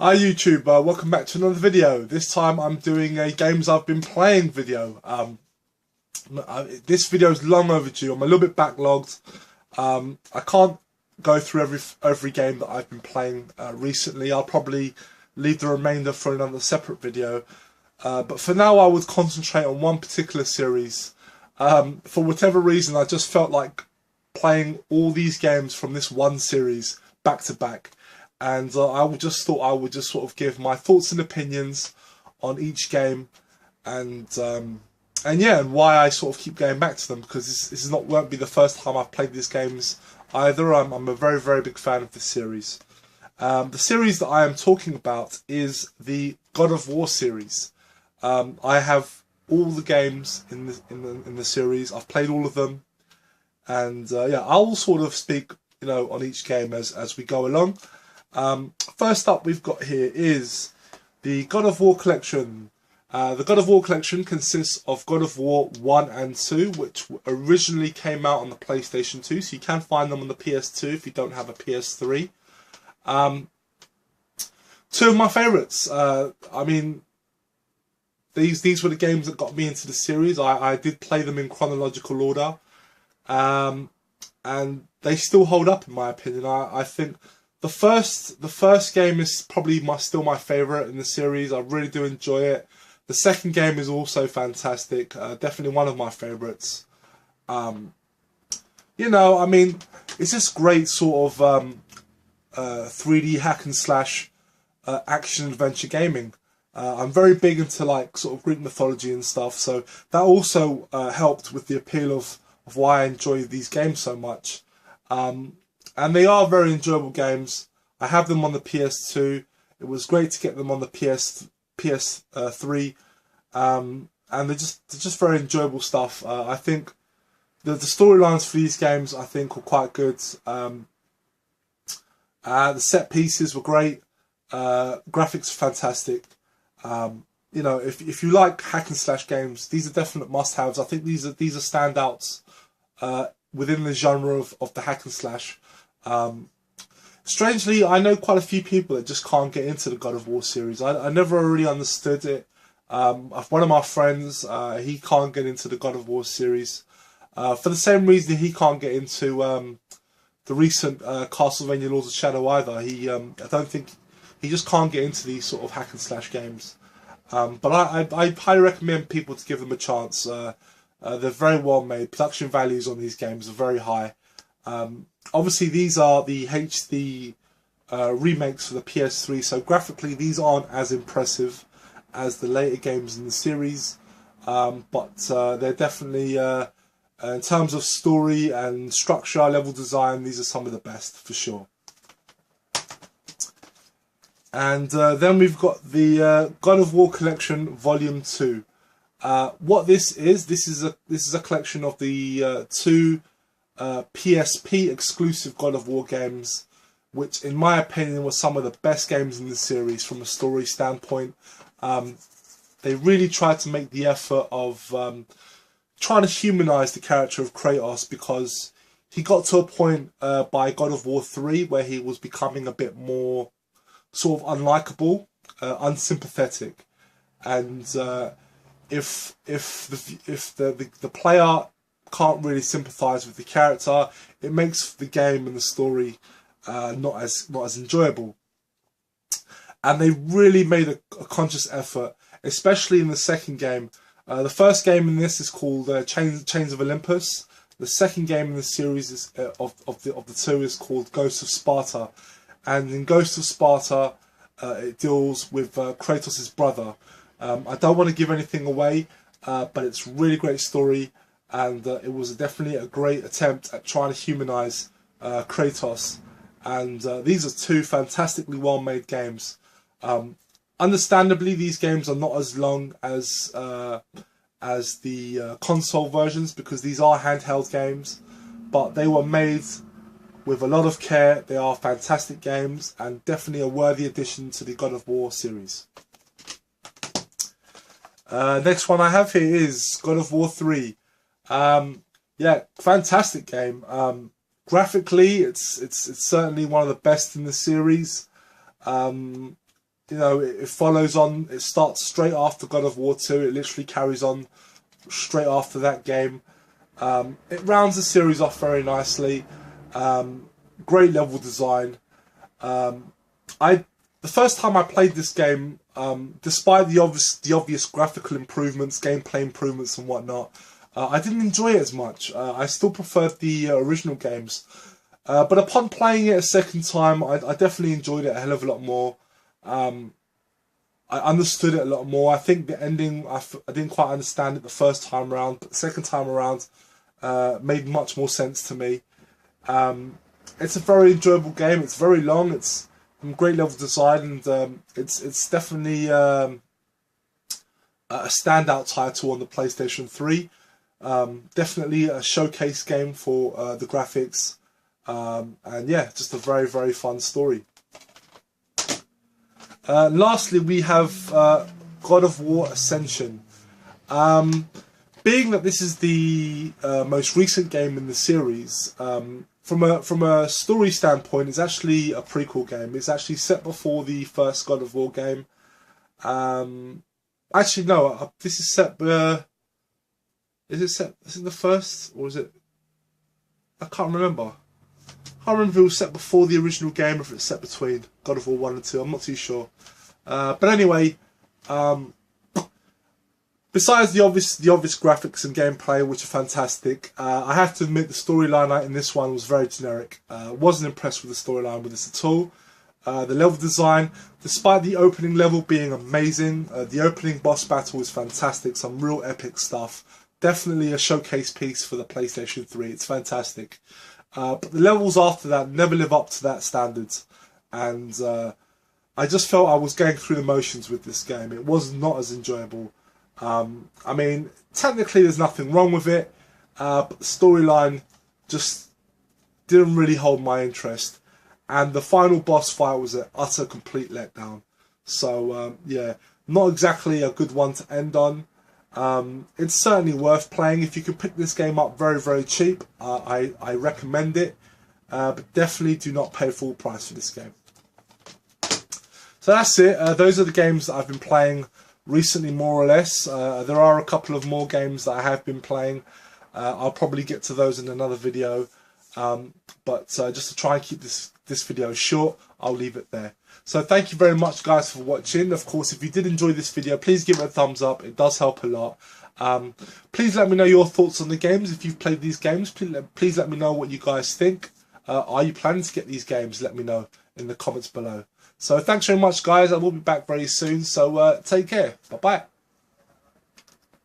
Hi YouTube, welcome back to another video. This time I'm doing a games I've been playing video. This video is long overdue. I'm a little bit backlogged. I can't go through every game that I've been playing recently. I'll probably leave the remainder for another separate video. But for now I would concentrate on one particular series. For whatever reason I just felt like playing all these games from this one series back to back. And I just thought I would just sort of give my thoughts and opinions on each game, and why I sort of keep going back to them, because this won't be the first time I've played these games either. I'm a very big fan of this series. The series that I am talking about is the God of War series. I have all the games in the series. I've played all of them, and I'll sort of speak on each game as we go along. First up we've got here is the God of War collection. The God of War collection consists of God of War 1 and 2, which originally came out on the PlayStation 2, so you can find them on the PS2 if you don't have a PS3. Two of my favourites. I mean, these were the games that got me into the series. I did play them in chronological order, and they still hold up in my opinion. I think the first game is probably still my favourite in the series. I really do enjoy it. The second game is also fantastic. Definitely one of my favourites. I mean, it's just great sort of 3D hack and slash action adventure gaming. I'm very big into like sort of Greek mythology and stuff, so that also helped with the appeal of why I enjoy these games so much. And they are very enjoyable games. I have them on the PS2. It was great to get them on the PS3. And they're just very enjoyable stuff. I think the storylines for these games I think were quite good. The set pieces were great. Graphics are fantastic. If you like hack and slash games, these are definite must-haves. I think these are standouts within the genre of the hack and slash. Strangely, I know quite a few people that just can't get into the God of War series. I never really understood it. One of my friends, he can't get into the God of War series for the same reason he can't get into the recent Castlevania Lords of Shadow either. I don't think he just can't get into these sort of hack and slash games. But I highly recommend people to give them a chance. They're very well made. Production values on these games are very high. Obviously these are the HD remakes for the PS3, so graphically these aren't as impressive as the later games in the series, but they're definitely, in terms of story and structure, level design, these are some of the best for sure. And then we've got the God of War Collection Volume 2. What this is a collection of the two PSP exclusive God of War games, which in my opinion were some of the best games in the series from a story standpoint. They really tried to make the effort of trying to humanize the character of Kratos, because he got to a point by God of War 3 where he was becoming a bit more sort of unlikable, unsympathetic, and if the player can't really sympathise with the character, it makes the game and the story not as enjoyable. And they really made a conscious effort, especially in the second game. The first game in this is called Chains of Olympus. The second game in the series is, of the two is called Ghosts of Sparta. And in Ghosts of Sparta, it deals with Kratos' brother. I don't want to give anything away, but it's a really great story. And it was definitely a great attempt at trying to humanise Kratos. And these are two fantastically well-made games. Understandably, these games are not as long as the console versions, because these are handheld games. But they were made with a lot of care. They are fantastic games and definitely a worthy addition to the God of War series. Next one I have here is God of War 3. Fantastic game. Graphically, it's certainly one of the best in the series. you know, it follows on. It starts straight after God of War 2. It literally carries on straight after that game. It rounds the series off very nicely. Great level design. The first time I played this game, despite the obvious graphical improvements, gameplay improvements, and whatnot, I didn't enjoy it as much. I still preferred the original games. But upon playing it a second time, I definitely enjoyed it a hell of a lot more. I understood it a lot more. I think the ending, I didn't quite understand it the first time around, but the second time around made much more sense to me. It's a very enjoyable game. It's very long. It's great level design, and it's definitely a standout title on the PlayStation 3. Definitely a showcase game for the graphics. And yeah, just a very, very fun story. Lastly, we have God of War Ascension. Being that this is the most recent game in the series, from a story standpoint, it's actually a prequel game. It's actually set before the first God of War game. Actually, no, this is set. Is it set? Is it the first, or is it? I can't remember. I can't remember if it was set before the original game or if it's set between God of War 1 and 2. I'm not too sure. But anyway, besides the obvious graphics and gameplay, which are fantastic, I have to admit the storyline in this one was very generic. Wasn't impressed with the storyline with this at all. The level design, despite the opening level being amazing, the opening boss battle is fantastic. Some real epic stuff. Definitely a showcase piece for the PlayStation 3. It's fantastic. But the levels after that never live up to that standard. And I just felt I was going through the motions with this game. It was not as enjoyable. I mean, technically there's nothing wrong with it. But the storyline just didn't really hold my interest. And the final boss fight was an utter complete letdown. So, yeah, not exactly a good one to end on. It's certainly worth playing. If you can pick this game up very, very cheap, I recommend it. But definitely do not pay full price for this game. So that's it. Those are the games that I've been playing recently, more or less. There are a couple of more games that I have been playing. I'll probably get to those in another video. But just to try and keep this video short, I'll leave it there. So thank you very much, guys, for watching. Of course, if you did enjoy this video, please give it a thumbs up. It does help a lot. Please let me know your thoughts on the games. If you've played these games, please let me know what you guys think. Are you planning to get these games? Let me know in the comments below. So thanks very much, guys. I will be back very soon. So take care. Bye-bye.